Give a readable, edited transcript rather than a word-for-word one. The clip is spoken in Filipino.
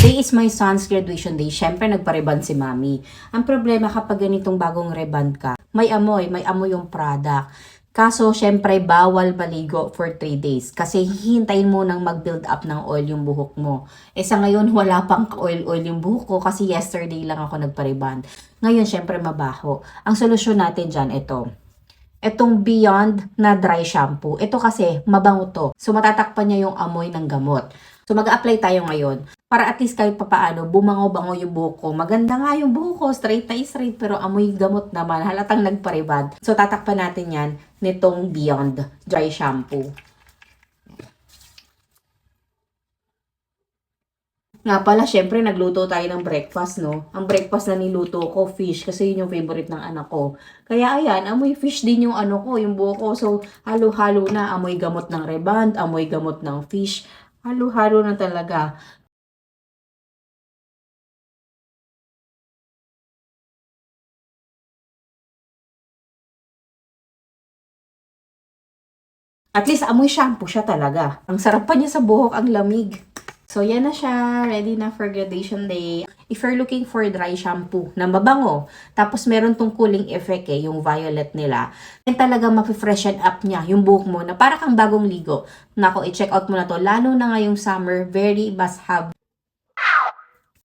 Today is my son's graduation day. Syempre, nagpa-reband si mami. Ang problema kapag ganitong bagong reband ka, may amoy yung product. Kaso, syempre, bawal maligo for 3 days. Kasi hihintayin mo nang mag-build up ng oil yung buhok mo. Sa ngayon, wala pang oil yung buhok ko kasi yesterday lang ako nagpa-reband. Ngayon, syempre, mabaho. Ang solusyon natin dyan, itong Beyond na dry shampoo. Ito kasi, mabango to. So, matatakpan niya yung amoy ng gamot. So, mag-a-apply tayo ngayon. Para at least kahit papaano, bumango-bango yung buhok ko. Maganda nga yung buhok ko, straight na straight, pero amoy gamot naman, halatang nagparibad. So, tatakpan natin yan nitong Beyond Dry Shampoo. Nga pala, syempre, nagluto tayo ng breakfast, no? Ang breakfast na niluto ko, fish, kasi yun yung favorite ng anak ko. Kaya, ayan, amoy fish din yung yung buhok ko. So, halo-halo na, amoy gamot ng reband, amoy gamot ng fish. Halo-halo na talaga. At least amoy shampoo siya talaga. Ang sarap pa niya sa buhok, ang lamig. So, yan na siya. Ready na for graduation day. If you're looking for dry shampoo na mabango, tapos meron tong cooling effect yung violet nila, yan talaga mapi-freshen up niya yung buhok mo na para kang bagong ligo. Nako, i-check out mo na to. Lalo na ngayong summer, very must have